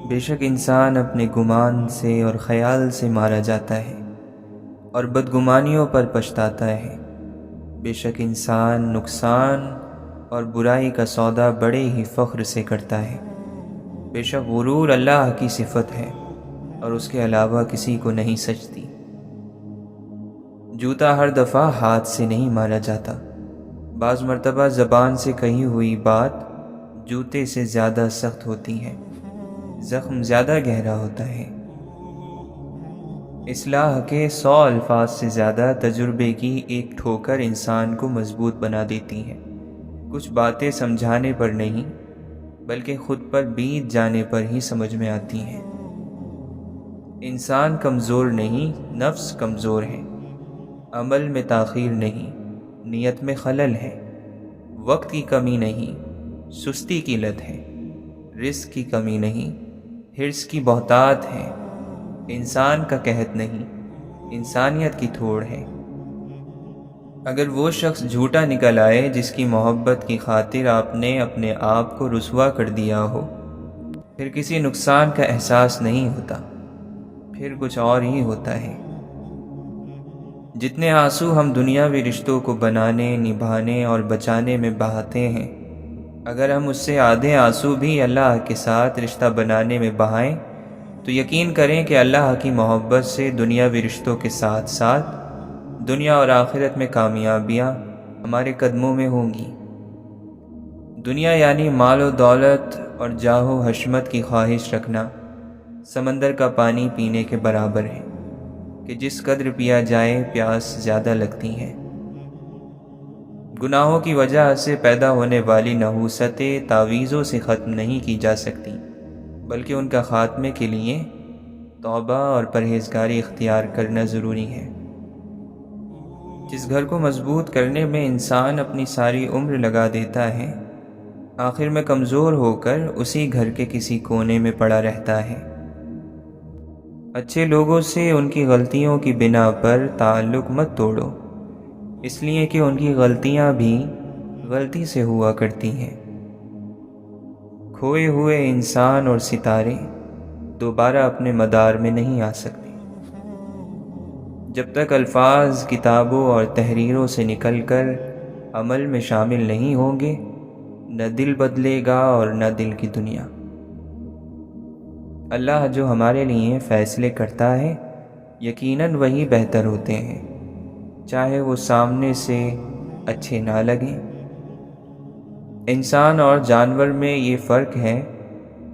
بے شک انسان اپنے گمان سے اور خیال سے مارا جاتا ہے اور بدگمانیوں پر پچھتاتا ہے۔ بے شک انسان نقصان اور برائی کا سودا بڑے ہی فخر سے کرتا ہے۔ بے شک غرور اللہ کی صفت ہے اور اس کے علاوہ کسی کو نہیں سجتی۔ جوتا ہر دفعہ ہاتھ سے نہیں مارا جاتا، بعض مرتبہ زبان سے کہی ہوئی بات جوتے سے زیادہ سخت ہوتی ہے، زخم زیادہ گہرا ہوتا ہے۔ اصلاح کے 100 الفاظ سے زیادہ تجربے کی ایک ٹھوکر انسان کو مضبوط بنا دیتی ہے۔ کچھ باتیں سمجھانے پر نہیں بلکہ خود پر بیت جانے پر ہی سمجھ میں آتی ہیں۔ انسان کمزور نہیں، نفس کمزور ہے۔ عمل میں تاخیر نہیں، نیت میں خلل ہے۔ وقت کی کمی نہیں، سستی کی لت ہے۔ رزق کی کمی نہیں، حرص کی بہتات ہے۔ انسان کا قحط نہیں، انسانیت کی تھوڑ ہے۔ اگر وہ شخص جھوٹا نکل آئے جس کی محبت کی خاطر آپ نے اپنے آپ کو رسوا کر دیا ہو، پھر کسی نقصان کا احساس نہیں ہوتا، پھر کچھ اور ہی ہوتا ہے۔ جتنے آنسو ہم دنیاوی رشتوں کو بنانے، نبھانے اور بچانے میں بہاتے ہیں، اگر ہم اس سے آدھے آنسو بھی اللہ کے ساتھ رشتہ بنانے میں بہائیں تو یقین کریں کہ اللہ کی محبت سے دنیاوی رشتوں کے ساتھ ساتھ دنیا اور آخرت میں کامیابیاں ہمارے قدموں میں ہوں گی۔ دنیا یعنی مال و دولت اور جاہ و حشمت کی خواہش رکھنا سمندر کا پانی پینے کے برابر ہے کہ جس قدر پیا جائے پیاس زیادہ لگتی ہے۔ گناہوں کی وجہ سے پیدا ہونے والی نحوستیں تعویذوں سے ختم نہیں کی جا سکتی، بلکہ ان کا خاتمے کے لیے توبہ اور پرہیزگاری اختیار کرنا ضروری ہے۔ جس گھر کو مضبوط کرنے میں انسان اپنی ساری عمر لگا دیتا ہے، آخر میں کمزور ہو کر اسی گھر کے کسی کونے میں پڑا رہتا ہے۔ اچھے لوگوں سے ان کی غلطیوں کی بنا پر تعلق مت توڑو، اس لیے کہ ان کی غلطیاں بھی غلطی سے ہوا کرتی ہیں۔ کھوئے ہوئے انسان اور ستارے دوبارہ اپنے مدار میں نہیں آ سکتے۔ جب تک الفاظ کتابوں اور تحریروں سے نکل کر عمل میں شامل نہیں ہوں گے، نہ دل بدلے گا اور نہ دل کی دنیا۔ اللہ جو ہمارے لیے فیصلے کرتا ہے یقیناً وہی بہتر ہوتے ہیں، چاہے وہ سامنے سے اچھے نہ لگیں۔ انسان اور جانور میں یہ فرق ہے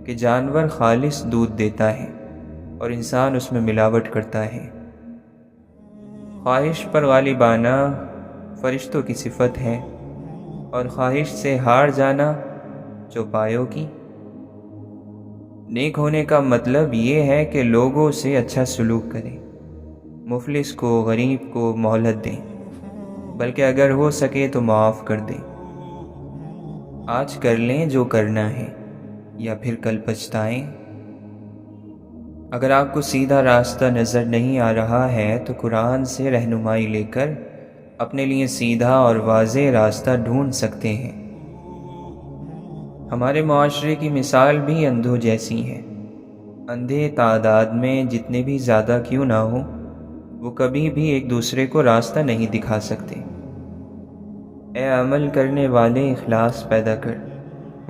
کہ جانور خالص دودھ دیتا ہے اور انسان اس میں ملاوٹ کرتا ہے۔ خواہش پر غالب آنا فرشتوں کی صفت ہے اور خواہش سے ہار جانا چوپایوں کی۔ نیک ہونے کا مطلب یہ ہے کہ لوگوں سے اچھا سلوک کریں، مفلس کو، غریب کو مہلت دیں، بلکہ اگر ہو سکے تو معاف کر دیں۔ آج کر لیں جو کرنا ہے یا پھر کل پچھتائیں۔ اگر آپ کو سیدھا راستہ نظر نہیں آ رہا ہے تو قرآن سے رہنمائی لے کر اپنے لیے سیدھا اور واضح راستہ ڈھونڈ سکتے ہیں۔ ہمارے معاشرے کی مثال بھی اندھوں جیسی ہے۔ اندھے تعداد میں جتنے بھی زیادہ کیوں نہ ہوں، وہ کبھی بھی ایک دوسرے کو راستہ نہیں دکھا سکتے۔ اے عمل کرنے والے اخلاص پیدا کر،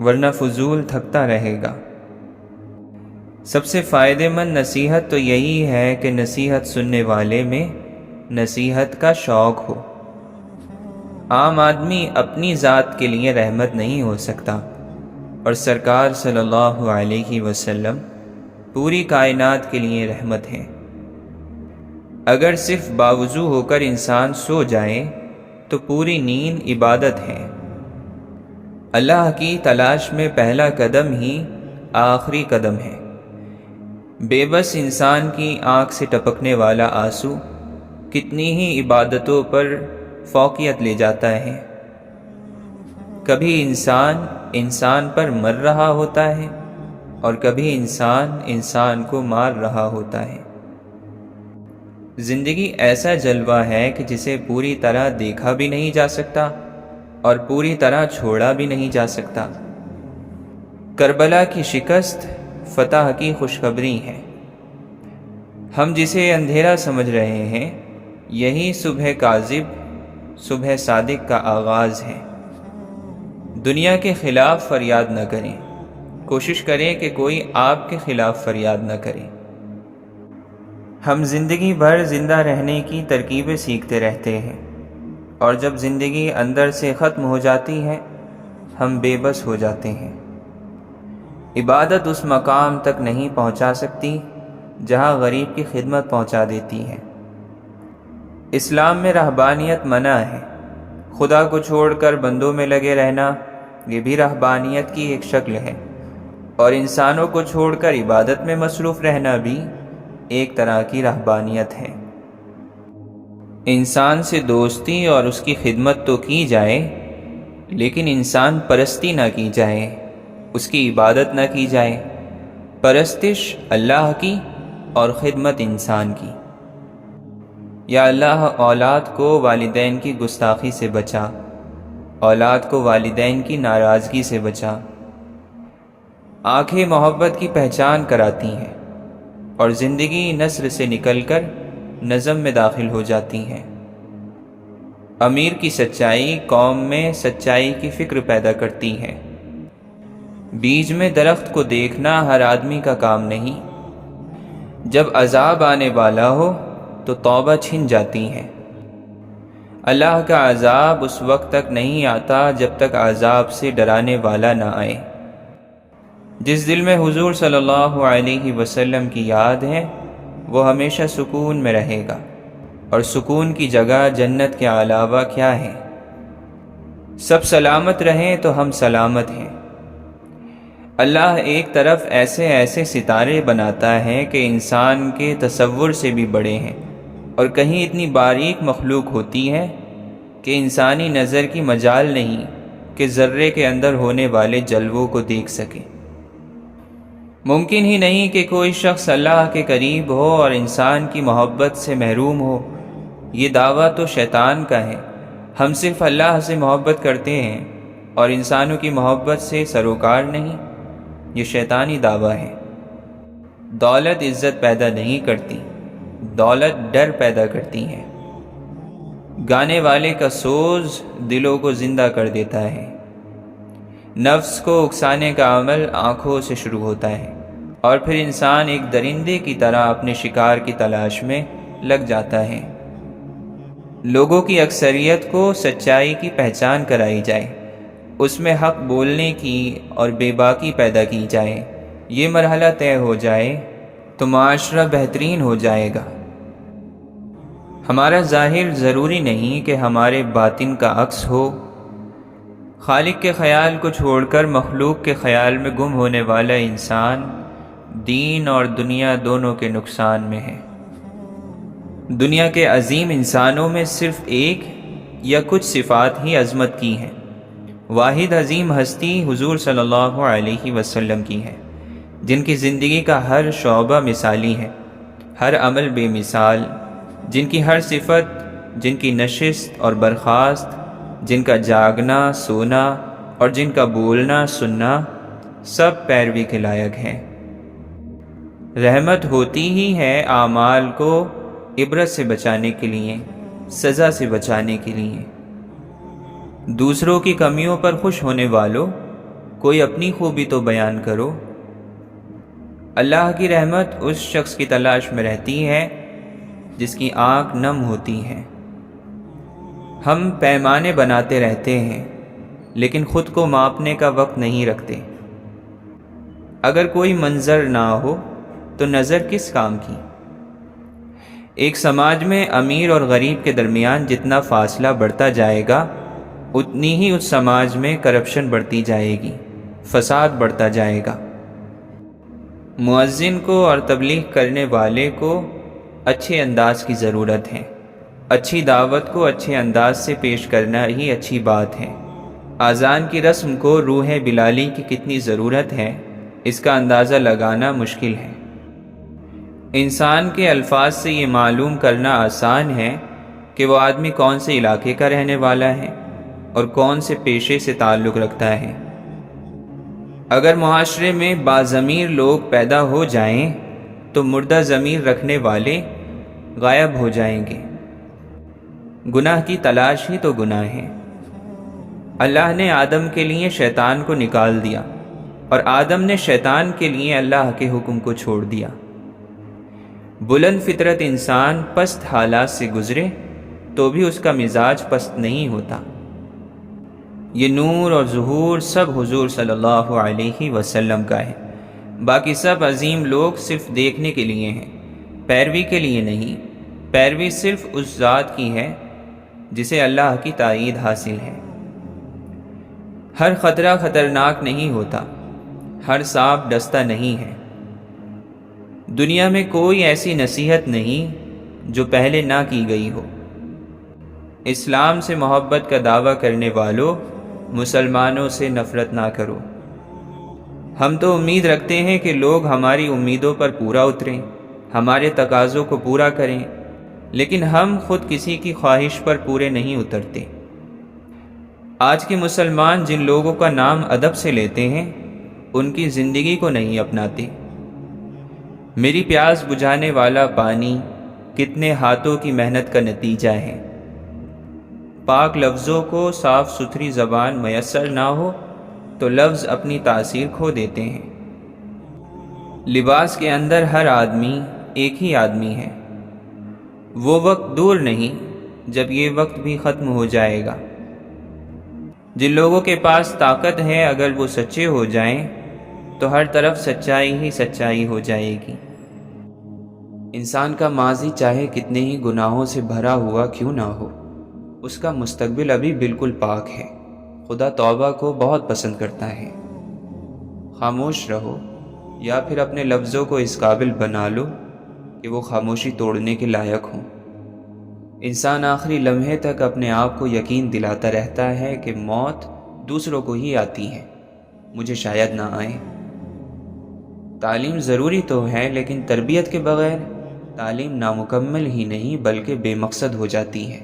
ورنہ فضول تھکتا رہے گا۔ سب سے فائدہ مند نصیحت تو یہی ہے کہ نصیحت سننے والے میں نصیحت کا شوق ہو۔ عام آدمی اپنی ذات کے لیے رحمت نہیں ہو سکتا، اور سرکار صلی اللہ علیہ وسلم پوری کائنات کے لیے رحمت ہیں۔ اگر صرف باوضو ہو کر انسان سو جائے تو پوری نیند عبادت ہے۔ اللہ کی تلاش میں پہلا قدم ہی آخری قدم ہے۔ بے بس انسان کی آنکھ سے ٹپکنے والا آنسو کتنی ہی عبادتوں پر فوقیت لے جاتا ہے۔ کبھی انسان پر مر رہا ہوتا ہے اور کبھی انسان کو مار رہا ہوتا ہے۔ زندگی ایسا جلوہ ہے کہ جسے پوری طرح دیکھا بھی نہیں جا سکتا اور پوری طرح چھوڑا بھی نہیں جا سکتا۔ کربلا کی شکست فتح کی خوشخبری ہے۔ ہم جسے اندھیرا سمجھ رہے ہیں یہی صبح کاذب، صبح صادق کا آغاز ہے۔ دنیا کے خلاف فریاد نہ کریں، کوشش کریں کہ کوئی آپ کے خلاف فریاد نہ کرے۔ ہم زندگی بھر زندہ رہنے کی ترکیبیں سیکھتے رہتے ہیں، اور جب زندگی اندر سے ختم ہو جاتی ہے ہم بے بس ہو جاتے ہیں۔ عبادت اس مقام تک نہیں پہنچا سکتی جہاں غریب کی خدمت پہنچا دیتی ہے۔ اسلام میں رہبانیت منع ہے۔ خدا کو چھوڑ کر بندوں میں لگے رہنا یہ بھی رہبانیت کی ایک شکل ہے، اور انسانوں کو چھوڑ کر عبادت میں مصروف رہنا بھی ایک طرح کی رہبانیت ہے۔ انسان سے دوستی اور اس کی خدمت تو کی جائے، لیکن انسان پرستی نہ کی جائے، اس کی عبادت نہ کی جائے۔ پرستش اللہ کی اور خدمت انسان کی۔ یا اللہ اولاد کو والدین کی گستاخی سے بچا، اولاد کو والدین کی ناراضگی سے بچا۔ آنکھیں محبت کی پہچان کراتی ہیں، اور زندگی نثر سے نکل کر نظم میں داخل ہو جاتی ہیں۔ امیر کی سچائی قوم میں سچائی کی فکر پیدا کرتی ہے۔ بیج میں درخت کو دیکھنا ہر آدمی کا کام نہیں۔ جب عذاب آنے والا ہو تو توبہ چھن جاتی ہے۔ اللہ کا عذاب اس وقت تک نہیں آتا جب تک عذاب سے ڈرانے والا نہ آئے۔ جس دل میں حضور صلی اللہ علیہ وسلم کی یاد ہے وہ ہمیشہ سکون میں رہے گا، اور سکون کی جگہ جنت کے علاوہ کیا ہے؟ سب سلامت رہیں تو ہم سلامت ہیں۔ اللہ ایک طرف ایسے ایسے ستارے بناتا ہے کہ انسان کے تصور سے بھی بڑے ہیں، اور کہیں اتنی باریک مخلوق ہوتی ہے کہ انسانی نظر کی مجال نہیں کہ ذرے کے اندر ہونے والے جلووں کو دیکھ سکے۔ ممکن ہی نہیں کہ کوئی شخص اللہ کے قریب ہو اور انسان کی محبت سے محروم ہو۔ یہ دعویٰ تو شیطان کا ہے۔ ہم صرف اللہ سے محبت کرتے ہیں اور انسانوں کی محبت سے سروکار نہیں، یہ شیطانی دعویٰ ہے۔ دولت عزت پیدا نہیں کرتی، دولت ڈر پیدا کرتی ہے۔ گانے والے کا سوز دلوں کو زندہ کر دیتا ہے۔ نفس کو اکسانے کا عمل آنکھوں سے شروع ہوتا ہے، اور پھر انسان ایک درندے کی طرح اپنے شکار کی تلاش میں لگ جاتا ہے۔ لوگوں کی اکثریت کو سچائی کی پہچان کرائی جائے، اس میں حق بولنے کی اور بے باکی پیدا کی جائے، یہ مرحلہ طے ہو جائے تو معاشرہ بہترین ہو جائے گا۔ ہمارا ظاہر ضروری نہیں کہ ہمارے باطن کا عکس ہو۔ خالق کے خیال کو چھوڑ کر مخلوق کے خیال میں گم ہونے والا انسان دین اور دنیا دونوں کے نقصان میں ہے۔ دنیا کے عظیم انسانوں میں صرف ایک یا کچھ صفات ہی عظمت کی ہیں۔ واحد عظیم ہستی حضور صلی اللہ علیہ وسلم کی ہے، جن کی زندگی کا ہر شعبہ مثالی ہے، ہر عمل بے مثال، جن کی ہر صفت، جن کی نشست اور برخاست، جن کا جاگنا سونا اور جن کا بولنا سننا سب پیروی کے لائق ہیں۔ رحمت ہوتی ہی ہے اعمال کو عبرت سے بچانے کے لیے، سزا سے بچانے کے لیے۔ دوسروں کی کمیوں پر خوش ہونے والوں، کوئی اپنی خوبی تو بیان کرو۔ اللہ کی رحمت اس شخص کی تلاش میں رہتی ہے جس کی آنکھ نم ہوتی ہے۔ ہم پیمانے بناتے رہتے ہیں لیکن خود کو ماپنے کا وقت نہیں رکھتے۔ اگر کوئی منظر نہ ہو تو نظر کس کام کی؟ ایک سماج میں امیر اور غریب کے درمیان جتنا فاصلہ بڑھتا جائے گا اتنی ہی اس سماج میں کرپشن بڑھتی جائے گی، فساد بڑھتا جائے گا۔ مؤذن کو اور تبلیغ کرنے والے کو اچھے انداز کی ضرورت ہے۔ اچھی دعوت کو اچھے انداز سے پیش کرنا ہی اچھی بات ہے۔ اذان کی رسم کو روح بلالی کی کتنی ضرورت ہے اس کا اندازہ لگانا مشکل ہے۔ انسان کے الفاظ سے یہ معلوم کرنا آسان ہے کہ وہ آدمی کون سے علاقے کا رہنے والا ہے اور کون سے پیشے سے تعلق رکھتا ہے۔ اگر معاشرے میں باضمیر لوگ پیدا ہو جائیں تو مردہ ضمیر رکھنے والے غائب ہو جائیں گے۔ گناہ کی تلاش ہی تو گناہ ہے۔ اللہ نے آدم کے لیے شیطان کو نکال دیا اور آدم نے شیطان کے لیے اللہ کے حکم کو چھوڑ دیا۔ بلند فطرت انسان پست حالات سے گزرے تو بھی اس کا مزاج پست نہیں ہوتا۔ یہ نور اور ظہور سب حضور صلی اللہ علیہ وسلم کا ہے۔ باقی سب عظیم لوگ صرف دیکھنے کے لیے ہیں، پیروی کے لیے نہیں۔ پیروی صرف اس ذات کی ہے جسے اللہ کی تائید حاصل ہے۔ ہر خطرہ خطرناک نہیں ہوتا، ہر سانپ ڈستا نہیں ہے۔ دنیا میں کوئی ایسی نصیحت نہیں جو پہلے نہ کی گئی ہو۔ اسلام سے محبت کا دعویٰ کرنے والوں، مسلمانوں سے نفرت نہ کرو۔ ہم تو امید رکھتے ہیں کہ لوگ ہماری امیدوں پر پورا اتریں، ہمارے تقاضوں کو پورا کریں، لیکن ہم خود کسی کی خواہش پر پورے نہیں اترتے۔ آج کے مسلمان جن لوگوں کا نام ادب سے لیتے ہیں، ان کی زندگی کو نہیں اپناتے۔ میری پیاس بجھانے والا پانی کتنے ہاتھوں کی محنت کا نتیجہ ہے۔ پاک لفظوں کو صاف ستھری زبان میسر نہ ہو تو لفظ اپنی تاثیر کھو دیتے ہیں۔ لباس کے اندر ہر آدمی ایک ہی آدمی ہے۔ وہ وقت دور نہیں جب یہ وقت بھی ختم ہو جائے گا۔ جن لوگوں کے پاس طاقت ہے، اگر وہ سچے ہو جائیں تو ہر طرف سچائی ہی سچائی ہو جائے گی۔ انسان کا ماضی چاہے کتنے ہی گناہوں سے بھرا ہوا کیوں نہ ہو، اس کا مستقبل ابھی بالکل پاک ہے۔ خدا توبہ کو بہت پسند کرتا ہے۔ خاموش رہو یا پھر اپنے لفظوں کو اس قابل بنا لو کہ وہ خاموشی توڑنے کے لائق ہوں۔ انسان آخری لمحے تک اپنے آپ کو یقین دلاتا رہتا ہے کہ موت دوسروں کو ہی آتی ہے، مجھے شاید نہ آئے۔ تعلیم ضروری تو ہے، لیکن تربیت کے بغیر تعلیم نامکمل ہی نہیں بلکہ بے مقصد ہو جاتی ہے۔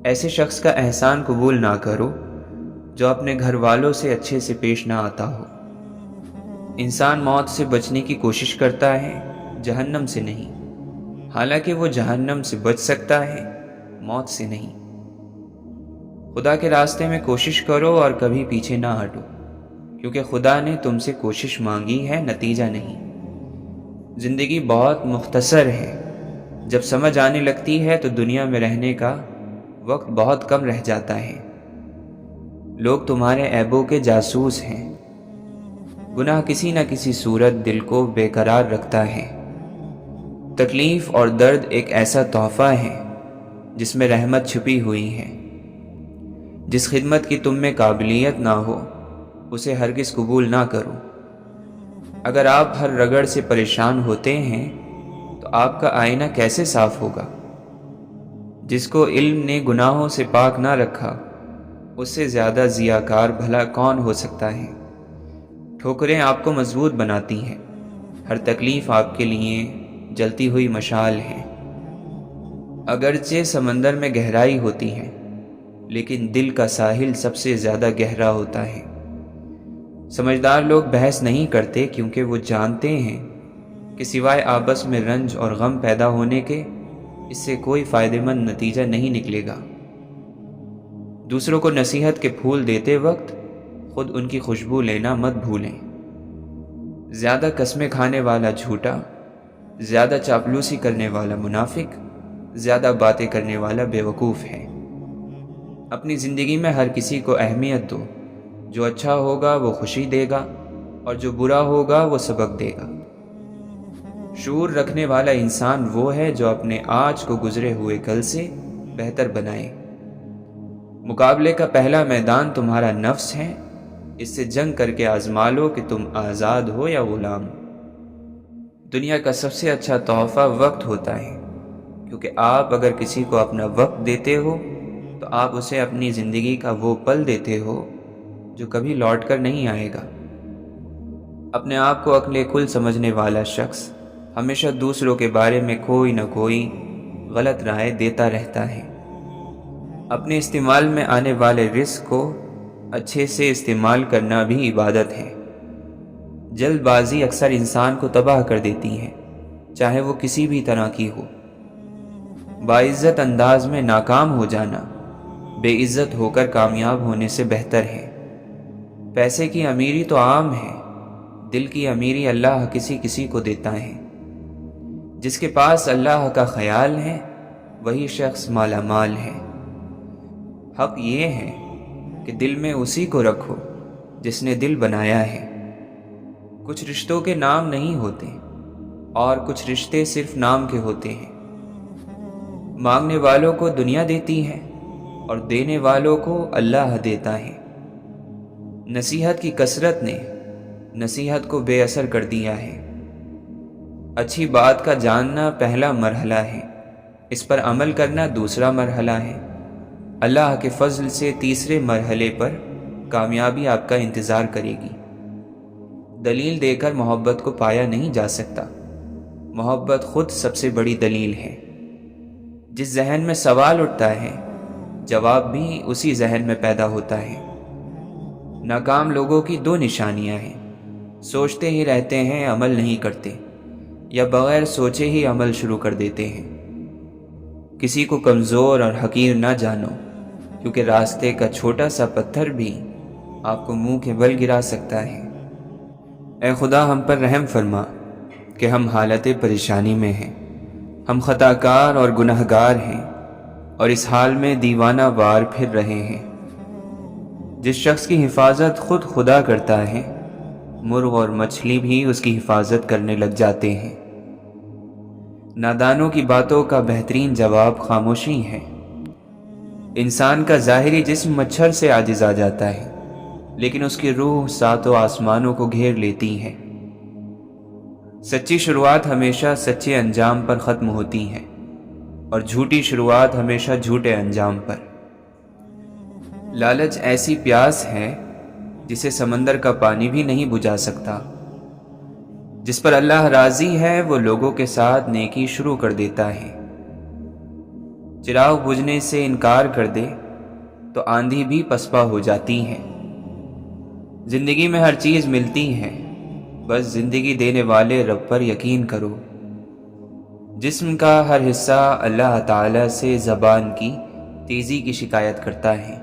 ایسے شخص کا احسان قبول نہ کرو جو اپنے گھر والوں سے اچھے سے پیش نہ آتا ہو۔ انسان موت سے بچنے کی کوشش کرتا ہے، جہنم سے نہیں، حالانکہ وہ جہنم سے بچ سکتا ہے، موت سے نہیں۔ خدا کے راستے میں کوشش کرو اور کبھی پیچھے نہ ہٹو، کیونکہ خدا نے تم سے کوشش مانگی ہے، نتیجہ نہیں۔ زندگی بہت مختصر ہے، جب سمجھ آنے لگتی ہے تو دنیا میں رہنے کا وقت بہت کم رہ جاتا ہے۔ لوگ تمہارے عیبوں کے جاسوس ہیں۔ گناہ کسی نہ کسی صورت دل کو بے قرار رکھتا ہے۔ تکلیف اور درد ایک ایسا تحفہ ہے جس میں رحمت چھپی ہوئی ہے۔ جس خدمت کی تم میں قابلیت نہ ہو اسے ہرگز قبول نہ کرو۔ اگر آپ ہر رگڑ سے پریشان ہوتے ہیں تو آپ کا آئینہ کیسے صاف ہوگا؟ جس کو علم نے گناہوں سے پاک نہ رکھا، اس سے زیادہ ضیاءکار بھلا کون ہو سکتا ہے؟ ٹھوکریں آپ کو مضبوط بناتی ہیں، ہر تکلیف آپ کے لیے جلتی ہوئی مشعل ہے۔ اگرچہ سمندر میں گہرائی ہوتی ہے، لیکن دل کا ساحل سب سے زیادہ گہرا ہوتا ہے۔ سمجھدار لوگ بحث نہیں کرتے کیونکہ وہ جانتے ہیں کہ سوائے آپس میں رنج اور غم پیدا ہونے کے اس سے کوئی فائدہ مند نتیجہ نہیں نکلے گا۔ دوسروں کو نصیحت کے پھول دیتے وقت خود ان کی خوشبو لینا مت بھولیں۔ زیادہ قسمیں کھانے والا جھوٹا، زیادہ چاپلوسی کرنے والا منافق، زیادہ باتیں کرنے والا بیوقوف ہے۔ اپنی زندگی میں ہر کسی کو اہمیت دو۔ جو اچھا ہوگا وہ خوشی دے گا اور جو برا ہوگا وہ سبق دے گا۔ شعور رکھنے والا انسان وہ ہے جو اپنے آج کو گزرے ہوئے کل سے بہتر بنائے۔ مقابلے کا پہلا میدان تمہارا نفس ہے، اس سے جنگ کر کے آزما لو کہ تم آزاد ہو یا غلام۔ دنیا کا سب سے اچھا تحفہ وقت ہوتا ہے، کیونکہ آپ اگر کسی کو اپنا وقت دیتے ہو تو آپ اسے اپنی زندگی کا وہ پل دیتے ہو جو کبھی لوٹ کر نہیں آئے گا۔ اپنے آپ کو عقل کل سمجھنے والا شخص ہمیشہ دوسروں کے بارے میں کوئی نہ کوئی غلط رائے دیتا رہتا ہے۔ اپنے استعمال میں آنے والے رزق کو اچھے سے استعمال کرنا بھی عبادت ہے۔ جلد بازی اکثر انسان کو تباہ کر دیتی ہے، چاہے وہ کسی بھی طرح کی ہو۔ باعزت انداز میں ناکام ہو جانا بے عزت ہو کر کامیاب ہونے سے بہتر ہے۔ پیسے کی امیری تو عام ہے، دل کی امیری اللہ کسی کسی کو دیتا ہے۔ جس کے پاس اللہ کا خیال ہے وہی شخص مالا مال ہے۔ حق یہ ہے کہ دل میں اسی کو رکھو جس نے دل بنایا ہے۔ کچھ رشتوں کے نام نہیں ہوتے اور کچھ رشتے صرف نام کے ہوتے ہیں۔ مانگنے والوں کو دنیا دیتی ہے اور دینے والوں کو اللہ دیتا ہے۔ نصیحت کی کثرت نے نصیحت کو بے اثر کر دیا ہے۔ اچھی بات کا جاننا پہلا مرحلہ ہے، اس پر عمل کرنا دوسرا مرحلہ ہے۔ اللہ کے فضل سے تیسرے مرحلے پر کامیابی آپ کا انتظار کرے گی۔ دلیل دے کر محبت کو پایا نہیں جا سکتا، محبت خود سب سے بڑی دلیل ہے۔ جس ذہن میں سوال اٹھتا ہے جواب بھی اسی ذہن میں پیدا ہوتا ہے۔ ناکام لوگوں کی دو نشانیاں ہیں، سوچتے ہی رہتے ہیں عمل نہیں کرتے، یا بغیر سوچے ہی عمل شروع کر دیتے ہیں۔ کسی کو کمزور اور حقیر نہ جانو، کیونکہ راستے کا چھوٹا سا پتھر بھی آپ کو منہ کے بل گرا سکتا ہے۔ اے خدا ہم پر رحم فرما کہ ہم حالت پریشانی میں ہیں، ہم خطا کار اور گناہگار ہیں اور اس حال میں دیوانہ وار پھر رہے ہیں۔ جس شخص کی حفاظت خود خدا کرتا ہے، مرغ اور مچھلی بھی اس کی حفاظت کرنے لگ جاتے ہیں۔ نادانوں کی باتوں کا بہترین جواب خاموشی ہے۔ انسان کا ظاہری جسم مچھر سے عاجز آ جاتا ہے، لیکن اس کی روح ساتوں آسمانوں کو گھیر لیتی ہے۔ سچی شروعات ہمیشہ سچے انجام پر ختم ہوتی ہے اور جھوٹی شروعات ہمیشہ جھوٹے انجام پر۔ لالچ ایسی پیاس ہے جسے سمندر کا پانی بھی نہیں بجھا سکتا۔ جس پر اللہ راضی ہے وہ لوگوں کے ساتھ نیکی شروع کر دیتا ہے۔ چراغ بجھنے سے انکار کر دے تو آندھی بھی پسپا ہو جاتی ہے۔ زندگی میں ہر چیز ملتی ہے، بس زندگی دینے والے رب پر یقین کرو۔ جسم کا ہر حصہ اللہ تعالی سے زبان کی تیزی کی شکایت کرتا ہے۔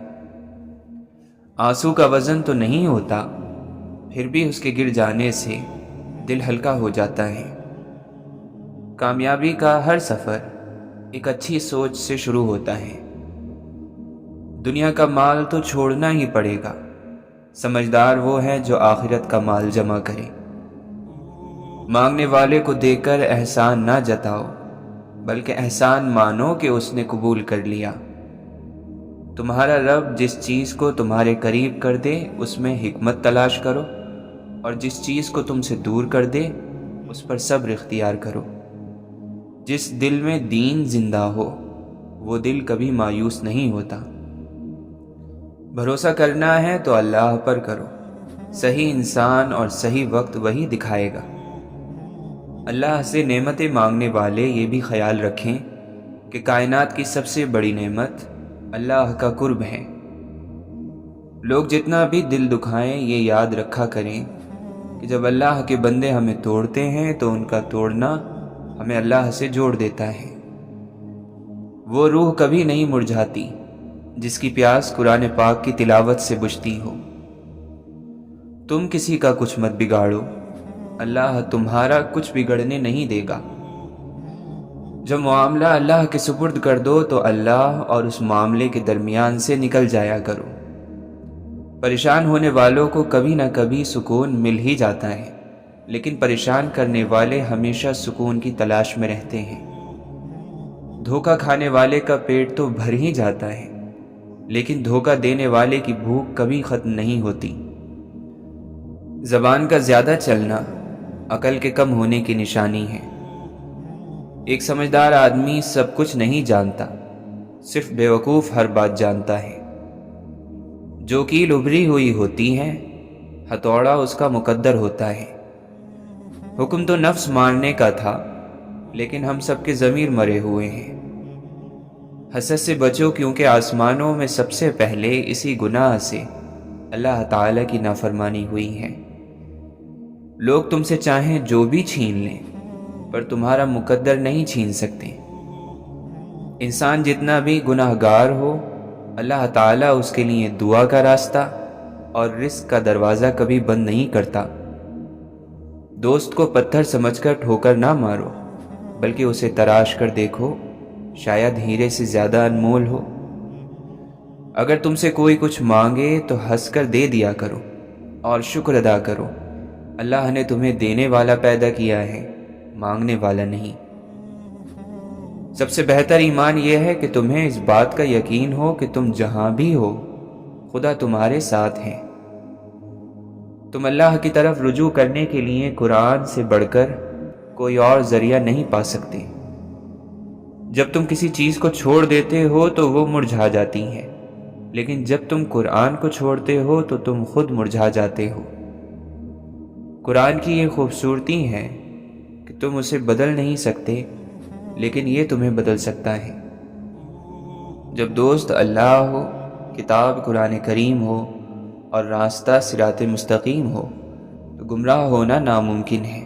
آنسو کا وزن تو نہیں ہوتا، پھر بھی اس کے گر جانے سے دل ہلکا ہو جاتا ہے۔ کامیابی کا ہر سفر ایک اچھی سوچ سے شروع ہوتا ہے۔ دنیا کا مال تو چھوڑنا ہی پڑے گا، سمجھدار وہ ہے جو آخرت کا مال جمع کرے۔ مانگنے والے کو دے کر احسان نہ جتاؤ، بلکہ احسان مانو کہ اس نے قبول کر لیا۔ تمہارا رب جس چیز کو تمہارے قریب کر دے اس میں حکمت تلاش کرو، اور جس چیز کو تم سے دور کر دے اس پر صبر اختیار کرو۔ جس دل میں دین زندہ ہو وہ دل کبھی مایوس نہیں ہوتا۔ بھروسہ کرنا ہے تو اللہ پر کرو، صحیح انسان اور صحیح وقت وہی دکھائے گا۔ اللہ سے نعمتیں مانگنے والے یہ بھی خیال رکھیں کہ کائنات کی سب سے بڑی نعمت اللہ کا قرب ہے۔ لوگ جتنا بھی دل دکھائیں یہ یاد رکھا کریں کہ جب اللہ کے بندے ہمیں توڑتے ہیں تو ان کا توڑنا ہمیں اللہ سے جوڑ دیتا ہے۔ وہ روح کبھی نہیں مرجھاتی جس کی پیاس قرآن پاک کی تلاوت سے بجھتی ہو۔ تم کسی کا کچھ مت بگاڑو، اللہ تمہارا کچھ بگڑنے نہیں دے گا۔ جب معاملہ اللہ کے سپرد کر دو تو اللہ اور اس معاملے کے درمیان سے نکل جایا کرو۔ پریشان ہونے والوں کو کبھی نہ کبھی سکون مل ہی جاتا ہے، لیکن پریشان کرنے والے ہمیشہ سکون کی تلاش میں رہتے ہیں۔ دھوکہ کھانے والے کا پیٹ تو بھر ہی جاتا ہے، لیکن دھوکہ دینے والے کی بھوک کبھی ختم نہیں ہوتی۔ زبان کا زیادہ چلنا عقل کے کم ہونے کی نشانی ہے۔ ایک سمجھدار آدمی سب کچھ نہیں جانتا، صرف بیوقوف ہر بات جانتا ہے۔ جو کیل ابھری ہوئی ہوتی ہے ہتھوڑا اس کا مقدر ہوتا ہے۔ حکم تو نفس مارنے کا تھا، لیکن ہم سب کے ضمیر مرے ہوئے ہیں۔ حسد سے بچو، کیونکہ آسمانوں میں سب سے پہلے اسی گناہ سے اللہ تعالیٰ کی نافرمانی ہوئی ہے۔ لوگ تم سے چاہیں جو بھی چھین لیں پر تمہارا مقدر نہیں چھین سکتے۔ انسان جتنا بھی گناہ گار ہو، اللہ تعالیٰ اس کے لیے دعا کا راستہ اور رزق کا دروازہ کبھی بند نہیں کرتا۔ دوست کو پتھر سمجھ کر ٹھوکر نہ مارو، بلکہ اسے تراش کر دیکھو، شاید ہیرے سے زیادہ انمول ہو۔ اگر تم سے کوئی کچھ مانگے تو ہنس کر دے دیا کرو اور شکر ادا کرو۔ اللہ نے تمہیں دینے والا پیدا کیا ہے، مانگنے والا نہیں۔ سب سے بہتر ایمان یہ ہے کہ تمہیں اس بات کا یقین ہو کہ تم جہاں بھی ہو خدا تمہارے ساتھ ہے۔ تم اللہ کی طرف رجوع کرنے کے لیے قرآن سے بڑھ کر کوئی اور ذریعہ نہیں پا سکتے۔ جب تم کسی چیز کو چھوڑ دیتے ہو تو وہ مرجھا جاتی ہے، لیکن جب تم قرآن کو چھوڑتے ہو تو تم خود مرجھا جاتے ہو۔ قرآن کی یہ خوبصورتی ہے کہ تم اسے بدل نہیں سکتے، لیکن یہ تمہیں بدل سکتا ہے۔ جب دوست اللہ ہو، کتاب قرآن کریم ہو اور راستہ صراط مستقیم ہو تو گمراہ ہونا ناممکن ہے۔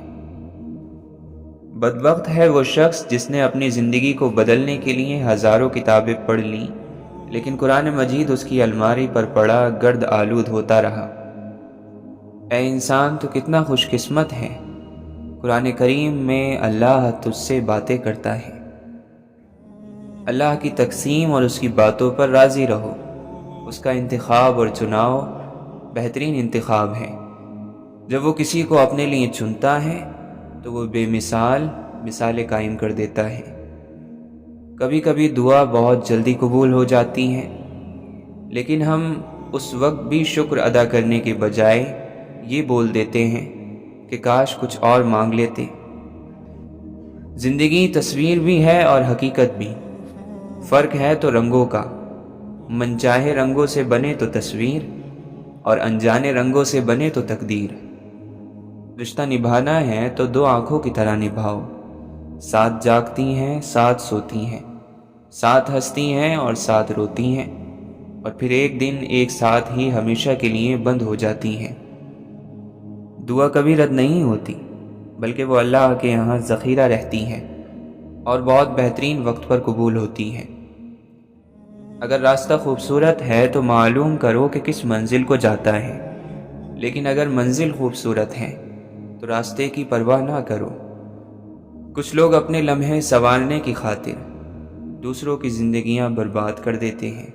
بدبخت ہے وہ شخص جس نے اپنی زندگی کو بدلنے کے لیے ہزاروں کتابیں پڑھ لیں، لیکن قرآن مجید اس کی الماری پر پڑا گرد آلود ہوتا رہا۔ اے انسان، تو کتنا خوش قسمت ہے، قرآن کریم میں اللہ تجھ سے باتیں کرتا ہے۔ اللہ کی تقسیم اور اس کی باتوں پر راضی رہو۔ اس کا انتخاب اور چناؤ بہترین انتخاب ہے۔ جب وہ کسی کو اپنے لیے چنتا ہے تو وہ بے مثال مثالیں قائم کر دیتا ہے۔ کبھی کبھی دعا بہت جلدی قبول ہو جاتی ہے، لیکن ہم اس وقت بھی شکر ادا کرنے کے بجائے یہ بول دیتے ہیں کہ کاش کچھ اور مانگ لیتے۔ زندگی تصویر بھی ہے اور حقیقت بھی، فرق ہے تو رنگوں کا۔ من چاہے رنگوں سے بنے تو تصویر، اور انجانے رنگوں سے بنے تو تقدیر۔ رشتہ نبھانا ہے تو دو آنکھوں کی طرح نبھاؤ، ساتھ جاگتی ہیں، ساتھ سوتی ہیں، ساتھ ہنستی ہیں اور ساتھ روتی ہیں، اور پھر ایک دن ایک ساتھ ہی ہمیشہ کے لیے بند ہو جاتی ہیں۔ دعا کبھی رد نہیں ہوتی، بلکہ وہ اللہ کے یہاں ذخیرہ رہتی ہے اور بہت بہترین وقت پر قبول ہوتی ہے۔ اگر راستہ خوبصورت ہے تو معلوم کرو کہ کس منزل کو جاتا ہے، لیکن اگر منزل خوبصورت ہے تو راستے کی پرواہ نہ کرو۔ کچھ لوگ اپنے لمحے سنوارنے کی خاطر دوسروں کی زندگیاں برباد کر دیتے ہیں۔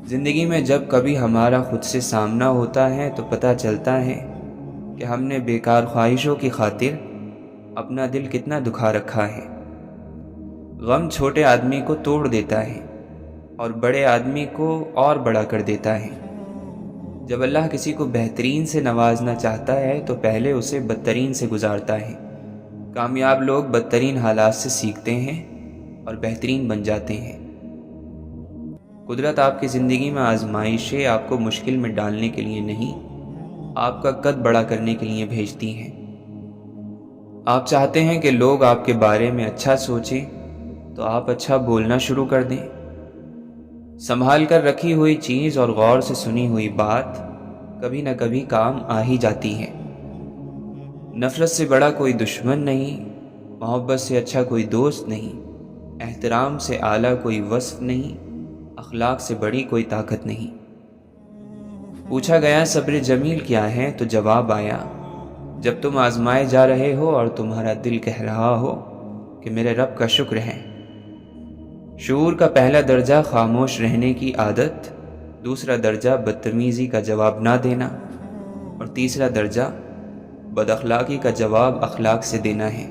زندگی میں جب کبھی ہمارا خود سے سامنا ہوتا ہے تو پتہ چلتا ہے کہ ہم نے بیکار خواہشوں کی خاطر اپنا دل کتنا دکھا رکھا ہے۔ غم چھوٹے آدمی کو توڑ دیتا ہے اور بڑے آدمی کو اور بڑا کر دیتا ہے۔ جب اللہ کسی کو بہترین سے نوازنا چاہتا ہے تو پہلے اسے بدترین سے گزارتا ہے۔ کامیاب لوگ بدترین حالات سے سیکھتے ہیں اور بہترین بن جاتے ہیں۔ قدرت آپ کی زندگی میں آزمائشیں آپ کو مشکل میں ڈالنے کے لیے نہیں، آپ کا قد بڑا کرنے کے لیے بھیجتی ہیں۔ آپ چاہتے ہیں کہ لوگ آپ کے بارے میں اچھا سوچیں تو آپ اچھا بولنا شروع کر دیں۔ سنبھال کر رکھی ہوئی چیز اور غور سے سنی ہوئی بات کبھی نہ کبھی کام آ ہی جاتی ہے۔ نفرت سے بڑا کوئی دشمن نہیں، محبت سے اچھا کوئی دوست نہیں، احترام سے اعلیٰ کوئی وصف نہیں، اخلاق سے بڑی کوئی طاقت نہیں۔ پوچھا گیا صبر جمیل کیا ہے تو جواب آیا، جب تم آزمائے جا رہے ہو اور تمہارا دل کہہ رہا ہو کہ میرے رب کا شکر ہے۔ شعور کا پہلا درجہ خاموش رہنے کی عادت، دوسرا درجہ بدتمیزی کا جواب نہ دینا، اور تیسرا درجہ بد اخلاقی کا جواب اخلاق سے دینا ہے۔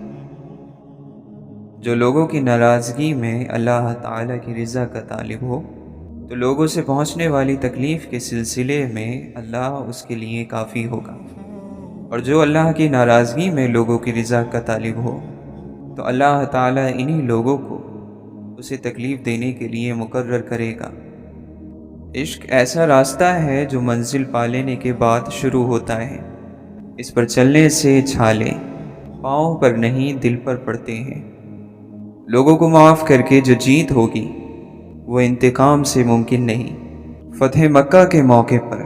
جو لوگوں کی ناراضگی میں اللہ تعالیٰ کی رضا کا طالب ہو تو لوگوں سے پہنچنے والی تکلیف کے سلسلے میں اللہ اس کے لیے کافی ہوگا، اور جو اللہ کی ناراضگی میں لوگوں کی رضا کا طالب ہو تو اللہ تعالیٰ انہی لوگوں کو اسے تکلیف دینے کے لیے مقرر کرے گا۔ عشق ایسا راستہ ہے جو منزل پا لینے کے بعد شروع ہوتا ہے۔ اس پر چلنے سے چھالے پاؤں پر نہیں دل پر پڑتے ہیں۔ لوگوں کو معاف کر کے جو جیت ہوگی وہ انتقام سے ممکن نہیں۔ فتح مکہ کے موقع پر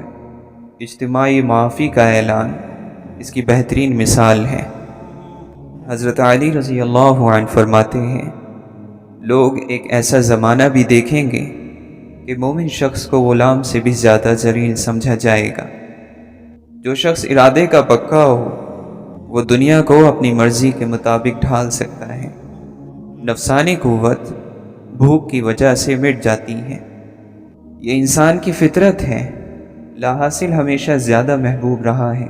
اجتماعی معافی کا اعلان اس کی بہترین مثال ہے۔ حضرت علی رضی اللہ عنہ فرماتے ہیں، لوگ ایک ایسا زمانہ بھی دیکھیں گے کہ مومن شخص کو غلام سے بھی زیادہ ذلیل سمجھا جائے گا۔ جو شخص ارادے کا پکا ہو وہ دنیا کو اپنی مرضی کے مطابق ڈھال سکتا ہے۔ نفسانی قوت بھوک کی وجہ سے مٹ جاتی ہے۔ یہ انسان کی فطرت ہے، لا حاصل ہمیشہ زیادہ محبوب رہا ہے۔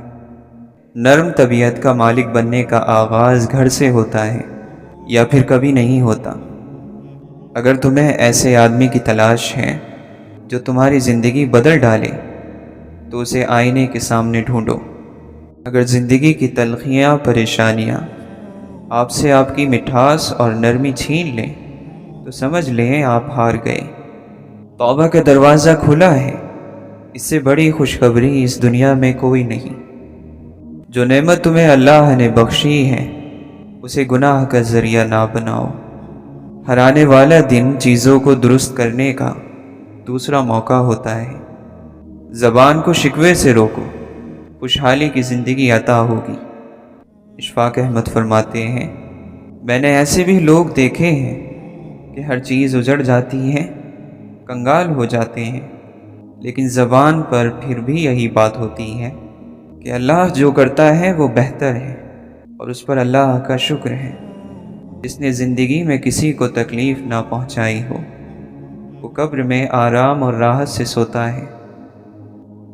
نرم طبیعت کا مالک بننے کا آغاز گھر سے ہوتا ہے یا پھر کبھی نہیں ہوتا۔ اگر تمہیں ایسے آدمی کی تلاش ہے جو تمہاری زندگی بدل ڈالے تو اسے آئینے کے سامنے ڈھونڈو۔ اگر زندگی کی تلخیاں پریشانیاں آپ سے آپ کی مٹھاس اور نرمی چھین لیں تو سمجھ لیں آپ ہار گئے۔ توبہ کا دروازہ کھلا ہے، اس سے بڑی خوشخبری اس دنیا میں کوئی نہیں۔ جو نعمت تمہیں اللہ نے بخشی ہے اسے گناہ کا ذریعہ نہ بناؤ۔ ہر آنے والا دن چیزوں کو درست کرنے کا دوسرا موقع ہوتا ہے۔ زبان کو شکوے سے روکو، خوشحالی کی زندگی عطا ہوگی۔ اشفاق احمد فرماتے ہیں، میں نے ایسے بھی لوگ دیکھے ہیں کہ ہر چیز اجڑ جاتی ہے، کنگال ہو جاتے ہیں، لیکن زبان پر پھر بھی یہی بات ہوتی ہے کہ اللہ جو کرتا ہے وہ بہتر ہے اور اس پر اللہ کا شکر ہے۔ جس نے زندگی میں کسی کو تکلیف نہ پہنچائی ہو وہ قبر میں آرام اور راحت سے سوتا ہے۔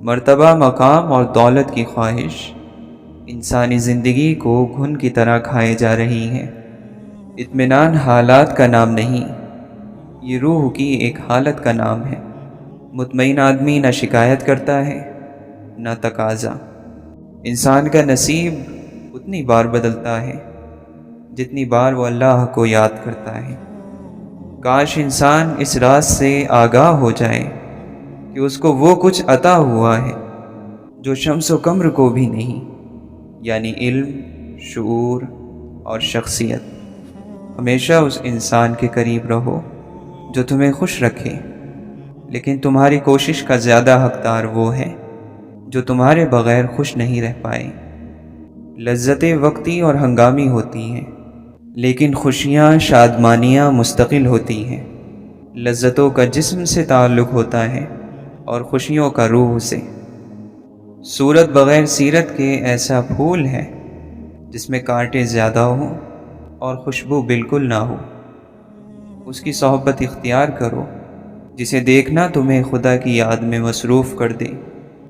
مرتبہ، مقام اور دولت کی خواہش انسانی زندگی کو گھن کی طرح کھائے جا رہی ہے۔ اطمینان حالات کا نام نہیں، یہ روح کی ایک حالت کا نام ہے۔ مطمئن آدمی نہ شکایت کرتا ہے نہ تقاضا۔ انسان کا نصیب اتنی بار بدلتا ہے جتنی بار وہ اللہ کو یاد کرتا ہے۔ کاش انسان اس راز سے آگاہ ہو جائے کہ اس کو وہ کچھ عطا ہوا ہے جو شمس و قمر کو بھی نہیں، یعنی علم، شعور اور شخصیت۔ ہمیشہ اس انسان کے قریب رہو جو تمہیں خوش رکھے، لیکن تمہاری کوشش کا زیادہ حقدار وہ ہے جو تمہارے بغیر خوش نہیں رہ پائے۔ لذتیں وقتی اور ہنگامی ہوتی ہیں، لیکن خوشیاں، شادمانیاں مستقل ہوتی ہیں۔ لذتوں کا جسم سے تعلق ہوتا ہے اور خوشیوں کا روح سے۔ صورت بغیر سیرت کے ایسا پھول ہے جس میں کانٹے زیادہ ہوں اور خوشبو بالکل نہ ہو۔ اس کی صحبت اختیار کرو جسے دیکھنا تمہیں خدا کی یاد میں مصروف کر دے،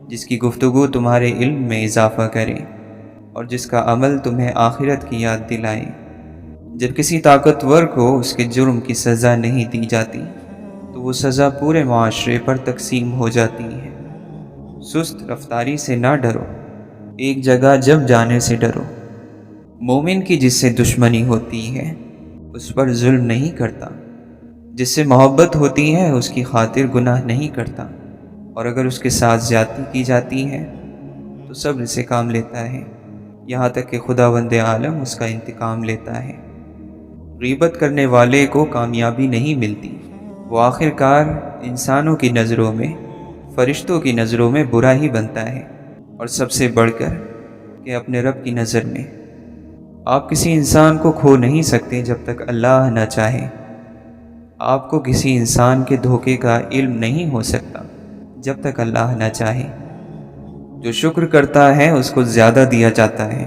جس کی گفتگو تمہارے علم میں اضافہ کرے اور جس کا عمل تمہیں آخرت کی یاد دلائے۔ جب کسی طاقتور کو اس کے جرم کی سزا نہیں دی جاتی تو وہ سزا پورے معاشرے پر تقسیم ہو جاتی ہے۔ سست رفتاری سے نہ ڈرو، ایک جگہ جب جانے سے ڈرو۔ مومن کی جس سے دشمنی ہوتی ہے اس پر ظلم نہیں کرتا، جس سے محبت ہوتی ہے اس کی خاطر گناہ نہیں کرتا، اور اگر اس کے ساتھ زیادتی کی جاتی ہے تو صبر سے کام لیتا ہے، یہاں تک کہ خداوند عالم اس کا انتقام لیتا ہے۔ غیبت کرنے والے کو کامیابی نہیں ملتی، وہ آخر کار انسانوں کی نظروں میں، فرشتوں کی نظروں میں برا ہی بنتا ہے، اور سب سے بڑھ کر کہ اپنے رب کی نظر میں۔ آپ کسی انسان کو کھو نہیں سکتے جب تک اللہ نہ چاہے۔ آپ کو کسی انسان کے دھوکے کا علم نہیں ہو سکتا جب تک اللہ نہ چاہے۔ جو شکر کرتا ہے اس کو زیادہ دیا جاتا ہے۔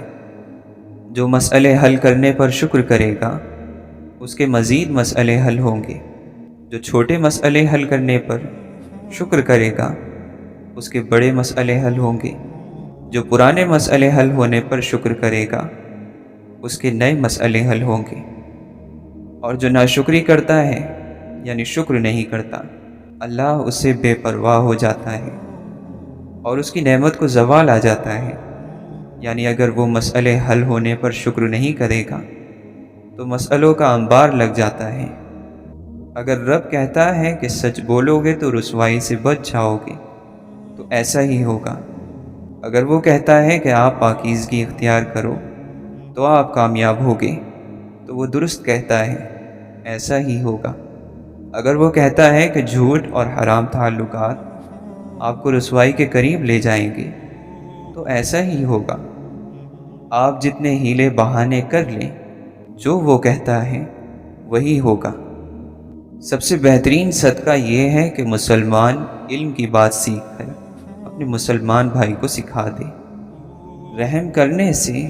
جو مسئلے حل کرنے پر شکر کرے گا اس کے مزید مسئلے حل ہوں گے۔ جو چھوٹے مسئلے حل کرنے پر شکر کرے گا اس کے بڑے مسئلے حل ہوں گے۔ جو پرانے مسئلے حل ہونے پر شکر کرے گا اس کے نئے مسئلے حل ہوں گے۔ اور جو ناشکری کرتا ہے یعنی شکر نہیں کرتا، اللہ اس سے بے پرواہ ہو جاتا ہے اور اس کی نعمت کو زوال آ جاتا ہے۔ یعنی اگر وہ مسئلے حل ہونے پر شکر نہیں کرے گا تو مسئلوں کا انبار لگ جاتا ہے۔ اگر رب کہتا ہے کہ سچ بولو گے تو رسوائی سے بچ جاؤ گے تو ایسا ہی ہوگا۔ اگر وہ کہتا ہے کہ آپ پاکیزگی اختیار کرو تو آپ کامیاب ہوگے تو وہ درست کہتا ہے، ایسا ہی ہوگا۔ اگر وہ کہتا ہے کہ جھوٹ اور حرام تعلقات آپ کو رسوائی کے قریب لے جائیں گے، تو ایسا ہی ہوگا۔ آپ جتنے ہیلے بہانے کر لیں، جو وہ کہتا ہے وہی ہوگا۔ سب سے بہترین صدقہ یہ ہے کہ مسلمان علم کی بات سیکھ کر اپنے مسلمان بھائی کو سکھا دے۔ رحم کرنے سے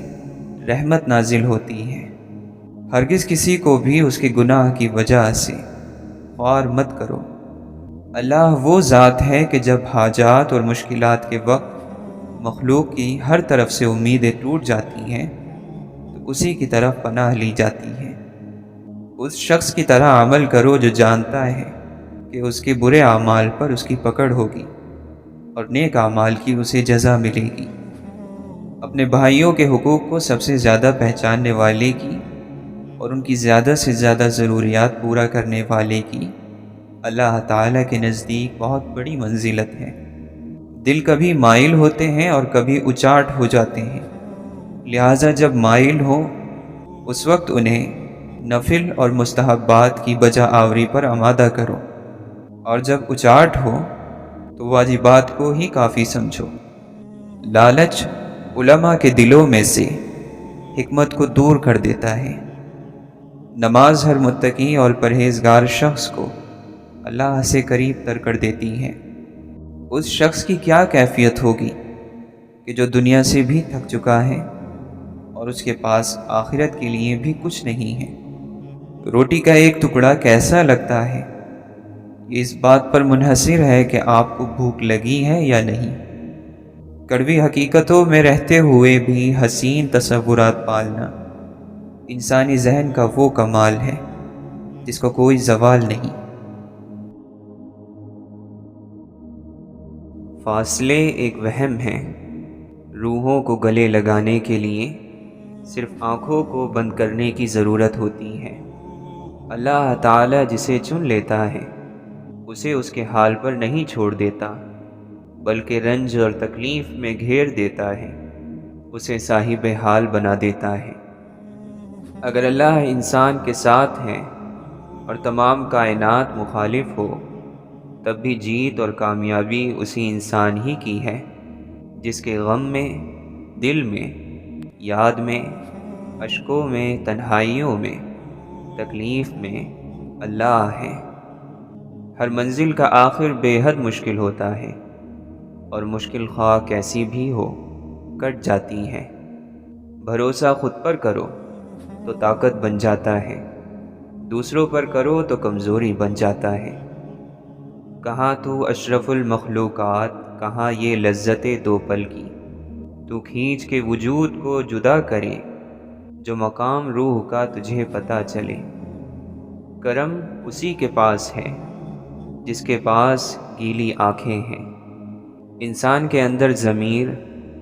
رحمت نازل ہوتی ہے۔ ہرگز کسی کو بھی اس کے گناہ کی وجہ سے خوار مت کرو۔ اللہ وہ ذات ہے کہ جب حاجات اور مشکلات کے وقت مخلوق کی ہر طرف سے امیدیں ٹوٹ جاتی ہیں تو اسی کی طرف پناہ لی جاتی ہے۔ اس شخص کی طرح عمل کرو جو جانتا ہے کہ اس کے برے اعمال پر اس کی پکڑ ہوگی اور نیک اعمال کی اسے جزا ملے گی۔ اپنے بھائیوں کے حقوق کو سب سے زیادہ پہچاننے والے کی اور ان کی زیادہ سے زیادہ ضروریات پورا کرنے والے کی اللہ تعالیٰ کے نزدیک بہت بڑی منزلت ہے۔ دل کبھی مائل ہوتے ہیں اور کبھی اچاٹ ہو جاتے ہیں، لہٰذا جب مائل ہو اس وقت انہیں نفل اور مستحبات کی بجا آوری پر آمادہ کرو، اور جب اچاٹ ہو تو واجبات کو ہی کافی سمجھو۔ لالچ علماء کے دلوں میں سے حکمت کو دور کر دیتا ہے۔ نماز ہر متقی اور پرہیزگار شخص کو اللہ سے قریب تر کر دیتی ہے۔ اس شخص کی کیا کیفیت ہوگی کہ جو دنیا سے بھی تھک چکا ہے اور اس کے پاس آخرت کے لیے بھی کچھ نہیں ہے۔ روٹی کا ایک ٹکڑا کیسا لگتا ہے، یہ اس بات پر منحصر ہے کہ آپ کو بھوک لگی ہے یا نہیں۔ کڑوی حقیقتوں میں رہتے ہوئے بھی حسین تصورات پالنا انسانی ذہن کا وہ کمال ہے جس کو کوئی زوال نہیں۔ فاصلے ایک وہم ہے۔ روحوں کو گلے لگانے کے لیے صرف آنکھوں کو بند کرنے کی ضرورت ہوتی ہے۔ اللہ تعالیٰ جسے چن لیتا ہے اسے اس کے حال پر نہیں چھوڑ دیتا، بلکہ رنج اور تکلیف میں گھیر دیتا ہے، اسے صاحب حال بنا دیتا ہے۔ اگر اللہ انسان کے ساتھ ہے اور تمام کائنات مخالف ہو، تب بھی جیت اور کامیابی اسی انسان ہی کی ہے جس کے غم میں، دل میں، یاد میں، اشکوں میں، تنہائیوں میں، تکلیف میں اللہ ہے۔ ہر منزل کا آخر بے حد مشکل ہوتا ہے، اور مشکل خواہ کیسی بھی ہو کٹ جاتی ہے۔ بھروسہ خود پر کرو تو طاقت بن جاتا ہے، دوسروں پر کرو تو کمزوری بن جاتا ہے۔ کہاں تو اشرف المخلوقات، کہاں یہ لذت دو پل کی، تو کھینچ کے وجود کو جدا کرے، جو مقام روح کا تجھے پتہ چلے۔ کرم اسی کے پاس ہے جس کے پاس گیلی آنکھیں ہیں۔ انسان کے اندر ضمیر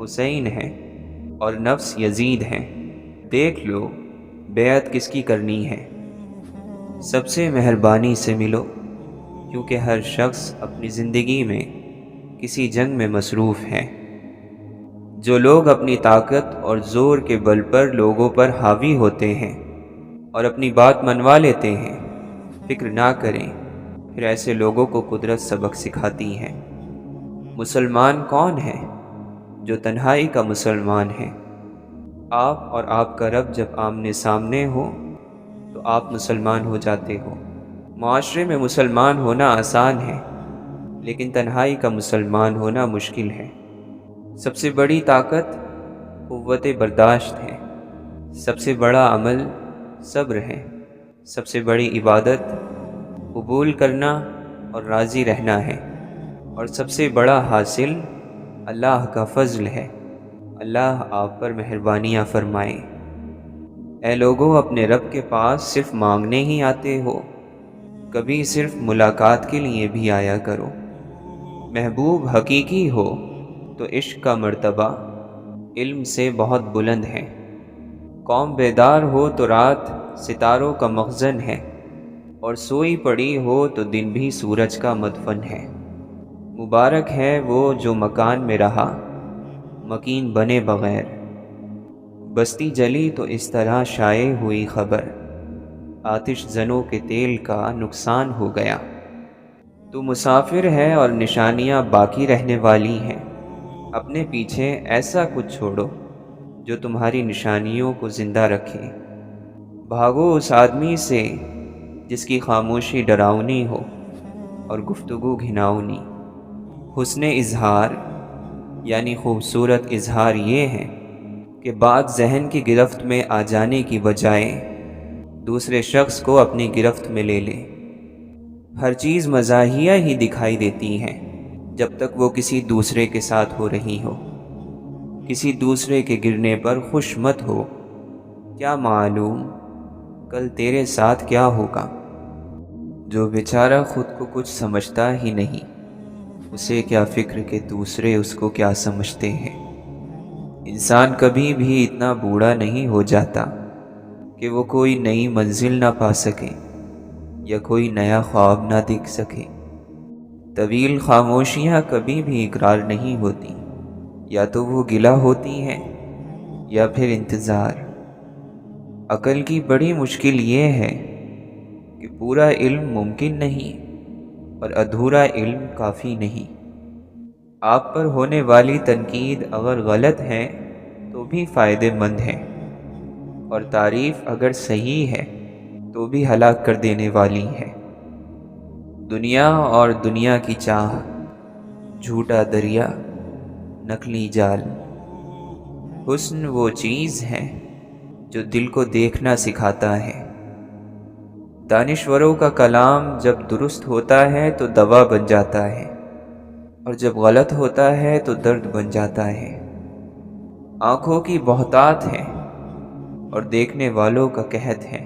حسین ہے اور نفس یزید ہے۔ دیکھ لو بیعت کس کی کرنی ہے۔ سب سے مہربانی سے ملو، کیونکہ ہر شخص اپنی زندگی میں کسی جنگ میں مصروف ہے۔ جو لوگ اپنی طاقت اور زور کے بل پر لوگوں پر حاوی ہوتے ہیں اور اپنی بات منوا لیتے ہیں، فکر نہ کریں، پھر ایسے لوگوں کو قدرت سبق سکھاتی ہے۔ مسلمان کون ہے؟ جو تنہائی کا مسلمان ہے۔ آپ اور آپ کا رب جب آمنے سامنے ہو تو آپ مسلمان ہو جاتے ہو۔ معاشرے میں مسلمان ہونا آسان ہے، لیکن تنہائی کا مسلمان ہونا مشکل ہے۔ سب سے بڑی طاقت قوت برداشت ہے، سب سے بڑا عمل صبر ہے، سب سے بڑی عبادت قبول کرنا اور راضی رہنا ہے، اور سب سے بڑا حاصل اللہ کا فضل ہے۔ اللہ آپ پر مہربانیاں فرمائے۔ اے لوگو، اپنے رب کے پاس صرف مانگنے ہی آتے ہو؟ کبھی صرف ملاقات کے لیے بھی آیا کرو۔ محبوب حقیقی ہو تو عشق کا مرتبہ علم سے بہت بلند ہے۔ قوم بیدار ہو تو رات ستاروں کا مخزن ہے، اور سوئی پڑی ہو تو دن بھی سورج کا مدفن ہے۔ مبارک ہے وہ جو مکان میں رہا مکین بنے بغیر۔ بستی جلی تو اس طرح شائع ہوئی خبر، آتش زنوں کے تیل کا نقصان ہو گیا۔ تو مسافر ہے اور نشانیاں باقی رہنے والی ہیں۔ اپنے پیچھے ایسا کچھ چھوڑو جو تمہاری نشانیوں کو زندہ رکھے۔ بھاگو اس آدمی سے جس کی خاموشی ڈراؤنی ہو اور گفتگو گھناؤنی۔ حسن اظہار یعنی خوبصورت اظہار یہ ہے کہ بات ذہن کی گرفت میں آ جانے کی بجائے دوسرے شخص کو اپنی گرفت میں لے لے۔ ہر چیز مزاحیہ ہی دکھائی دیتی ہے جب تک وہ کسی دوسرے کے ساتھ ہو رہی ہو۔ کسی دوسرے کے گرنے پر خوش مت ہو، کیا معلوم کل تیرے ساتھ کیا ہوگا۔ جو بیچارہ خود کو کچھ سمجھتا ہی نہیں، اسے کیا فکر کہ دوسرے اس کو کیا سمجھتے ہیں۔ انسان کبھی بھی اتنا بوڑھا نہیں ہو جاتا کہ وہ کوئی نئی منزل نہ پا سکے یا کوئی نیا خواب نہ دیکھ سکے۔ طویل خاموشیاں کبھی بھی اقرار نہیں ہوتی، یا تو وہ گلہ ہوتی ہیں یا پھر انتظار۔ عقل کی بڑی مشکل یہ ہے کہ پورا علم ممکن نہیں اور ادھورا علم کافی نہیں۔ آپ پر ہونے والی تنقید اگر غلط ہے تو بھی فائدہ مند ہے، اور تعریف اگر صحیح ہے تو بھی ہلاک کر دینے والی ہے۔ دنیا اور دنیا کی چاہ، جھوٹا دریا، نقلی جال۔ حسن وہ چیز ہے جو دل کو دیکھنا سکھاتا ہے۔ دانشوروں کا کلام جب درست ہوتا ہے تو دوا بن جاتا ہے، اور جب غلط ہوتا ہے تو درد بن جاتا ہے۔ آنکھوں کی بہتات ہے اور دیکھنے والوں کا قحط ہے۔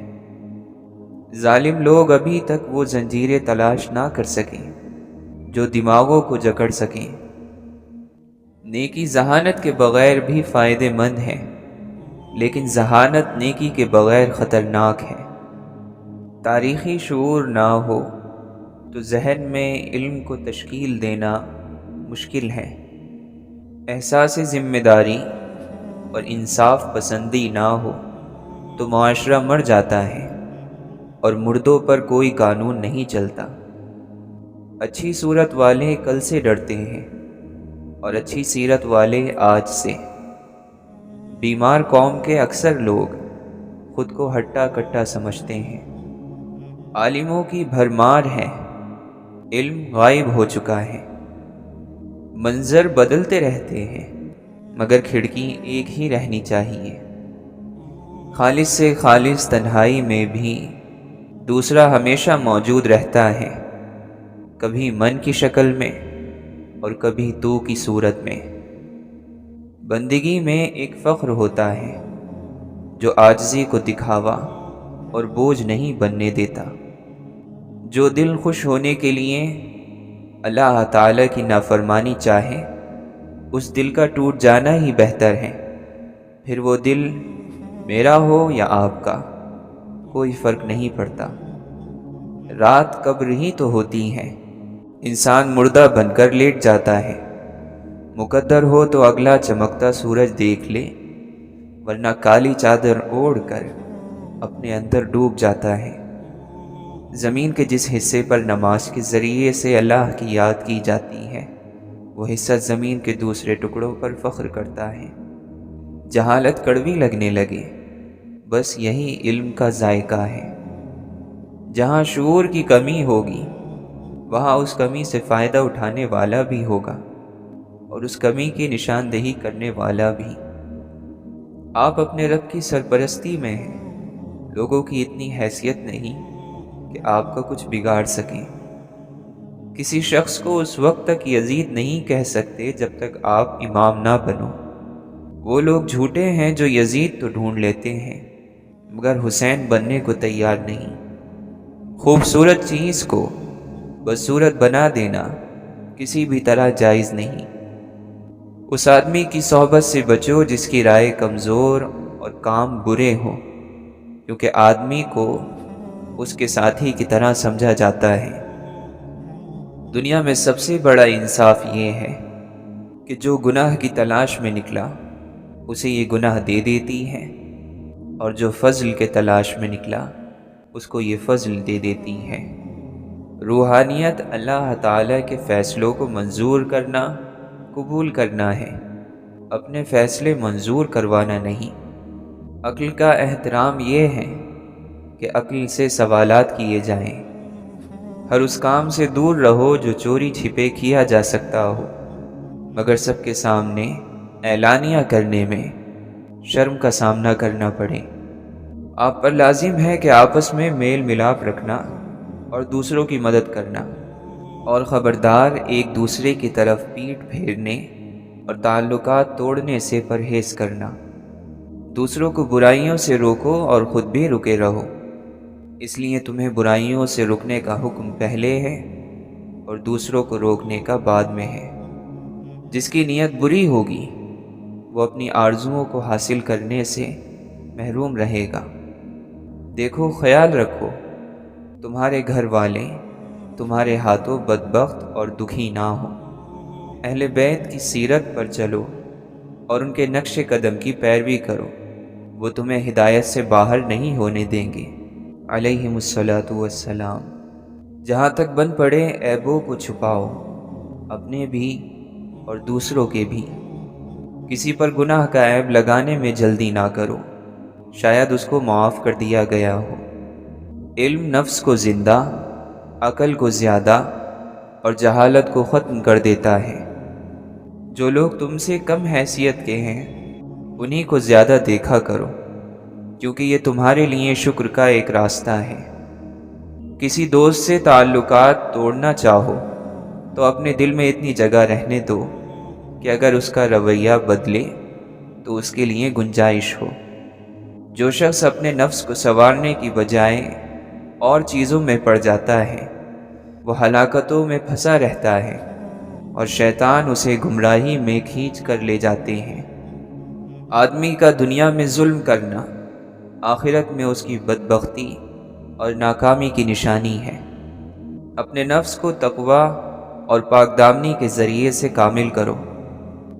ظالم لوگ ابھی تک وہ زنجیریں تلاش نہ کر سکیں جو دماغوں کو جکڑ سکیں۔ نیکی ذہانت کے بغیر بھی فائدہ مند ہے، لیکن ذہانت نیکی کے بغیر خطرناک ہے۔ تاریخی شعور نہ ہو تو ذہن میں علم کو تشکیل دینا مشکل ہے۔ احساس ذمہ داری اور انصاف پسندی نہ ہو تو معاشرہ مر جاتا ہے، اور مردوں پر کوئی قانون نہیں چلتا۔ اچھی صورت والے کل سے ڈرتے ہیں اور اچھی سیرت والے آج سے۔ بیمار قوم کے اکثر لوگ خود کو ہٹا کٹا سمجھتے ہیں۔ عالموں کی بھرمار ہے، علم غائب ہو چکا ہے۔ منظر بدلتے رہتے ہیں مگر کھڑکی ایک ہی رہنی چاہیے۔ خالص سے خالص تنہائی میں بھی دوسرا ہمیشہ موجود رہتا ہے، کبھی من کی شکل میں اور کبھی تو کی صورت میں۔ بندگی میں ایک فخر ہوتا ہے جو عاجزی کو دکھاوا اور بوجھ نہیں بننے دیتا۔ جو دل خوش ہونے کے لیے اللہ تعالی کی نافرمانی چاہے، اس دل کا ٹوٹ جانا ہی بہتر ہے۔ پھر وہ دل میرا ہو یا آپ کا، کوئی فرق نہیں پڑتا۔ رات قبر ہی تو ہوتی ہے، انسان مردہ بن کر لیٹ جاتا ہے۔ مقدر ہو تو اگلا چمکتا سورج دیکھ لے، ورنہ کالی چادر اوڑھ کر اپنے اندر ڈوب جاتا ہے۔ زمین کے جس حصے پر نماز کے ذریعے سے اللہ کی یاد کی جاتی ہے، وہ حصہ زمین کے دوسرے ٹکڑوں پر فخر کرتا ہے۔ جہالت کڑوی لگنے لگے، بس یہی علم کا ذائقہ ہے۔ جہاں شعور کی کمی ہوگی، وہاں اس کمی سے فائدہ اٹھانے والا بھی ہوگا، اور اس کمی کی نشاندہی کرنے والا بھی۔ آپ اپنے رب کی سرپرستی میں ہیں، لوگوں کی اتنی حیثیت نہیں کہ آپ کا کچھ بگاڑ سکیں۔ کسی شخص کو اس وقت تک یزید نہیں کہہ سکتے جب تک آپ امام نہ بنو۔ وہ لوگ جھوٹے ہیں جو یزید تو ڈھونڈ لیتے ہیں مگر حسین بننے کو تیار نہیں۔ خوبصورت چیز کو بدصورت بنا دینا کسی بھی طرح جائز نہیں۔ اس آدمی کی صحبت سے بچو جس کی رائے کمزور اور کام برے ہوں، کیونکہ آدمی کو اس کے ساتھی کی طرح سمجھا جاتا ہے۔ دنیا میں سب سے بڑا انصاف یہ ہے کہ جو گناہ کی تلاش میں نکلا اسے یہ گناہ دے دیتی ہے، اور جو فضل کے تلاش میں نکلا اس کو یہ فضل دے دیتی ہے۔ روحانیت اللہ تعالیٰ کے فیصلوں کو منظور کرنا، قبول کرنا ہے، اپنے فیصلے منظور کروانا نہیں۔ عقل کا احترام یہ ہے کہ عقل سے سوالات کیے جائیں۔ ہر اس کام سے دور رہو جو چوری چھپے کیا جا سکتا ہو، مگر سب کے سامنے اعلانیہ کرنے میں شرم کا سامنا کرنا پڑے۔ آپ پر لازم ہے کہ آپس میں میل ملاپ رکھنا اور دوسروں کی مدد کرنا، اور خبردار ایک دوسرے کی طرف پیٹھ پھیرنے اور تعلقات توڑنے سے پرہیز کرنا۔ دوسروں کو برائیوں سے روکو اور خود بھی رکے رہو، اس لیے تمہیں برائیوں سے رکنے کا حکم پہلے ہے اور دوسروں کو روکنے کا بعد میں ہے۔ جس کی نیت بری ہوگی وہ اپنی آرزوؤں کو حاصل کرنے سے محروم رہے گا۔ دیکھو، خیال رکھو، تمہارے گھر والے تمہارے ہاتھوں بدبخت اور دکھی نہ ہوں۔ اہل بیت کی سیرت پر چلو اور ان کے نقش قدم کی پیروی کرو، وہ تمہیں ہدایت سے باہر نہیں ہونے دیں گے علیہم الصلاۃ والسلام۔ جہاں تک بن پڑے عیبوں کو چھپاؤ، اپنے بھی اور دوسروں کے بھی۔ کسی پر گناہ کا عیب لگانے میں جلدی نہ کرو، شاید اس کو معاف کر دیا گیا ہو۔ علم نفس کو زندہ، عقل کو زیادہ اور جہالت کو ختم کر دیتا ہے۔ جو لوگ تم سے کم حیثیت کے ہیں انہی کو زیادہ دیکھا کرو، کیونکہ یہ تمہارے لیے شکر کا ایک راستہ ہے۔ کسی دوست سے تعلقات توڑنا چاہو تو اپنے دل میں اتنی جگہ رہنے دو کہ اگر اس کا رویہ بدلے تو اس کے لیے گنجائش ہو۔ جو شخص اپنے نفس کو سنوارنے کی بجائے اور چیزوں میں پڑ جاتا ہے وہ ہلاکتوں میں پھنسا رہتا ہے، اور شیطان اسے گمراہی میں کھینچ کر لے جاتے ہیں۔ آدمی کا دنیا میں ظلم کرنا آخرت میں اس کی بدبختی اور ناکامی کی نشانی ہے۔ اپنے نفس کو تقویٰ اور پاک دامنی کے ذریعے سے کامل کرو،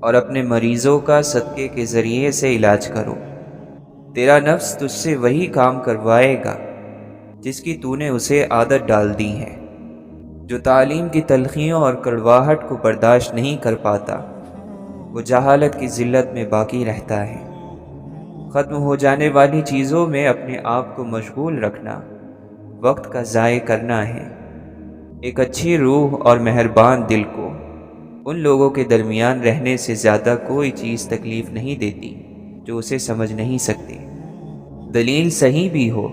اور اپنے مریضوں کا صدقے کے ذریعے سے علاج کرو۔ تیرا نفس تجھ سے وہی کام کروائے گا جس کی تو نے اسے عادت ڈال دی ہے۔ جو تعلیم کی تلخیوں اور کڑواہٹ کو برداشت نہیں کر پاتا وہ جہالت کی ذلت میں باقی رہتا ہے۔ ختم ہو جانے والی چیزوں میں اپنے آپ کو مشغول رکھنا وقت کا ضائع کرنا ہے۔ ایک اچھی روح اور مہربان دل کو ان لوگوں کے درمیان رہنے سے زیادہ کوئی چیز تکلیف نہیں دیتی جو اسے سمجھ نہیں سکتے۔ دلیل صحیح بھی ہو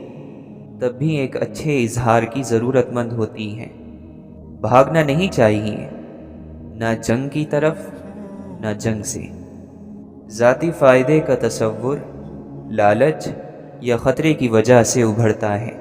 تب بھی ایک اچھے اظہار کی ضرورت مند ہوتی ہے۔ بھاگنا نہیں چاہیے، نہ جنگ کی طرف نہ جنگ سے۔ ذاتی فائدے کا تصور لالچ یا خطرے کی وجہ سے ابھرتا ہے۔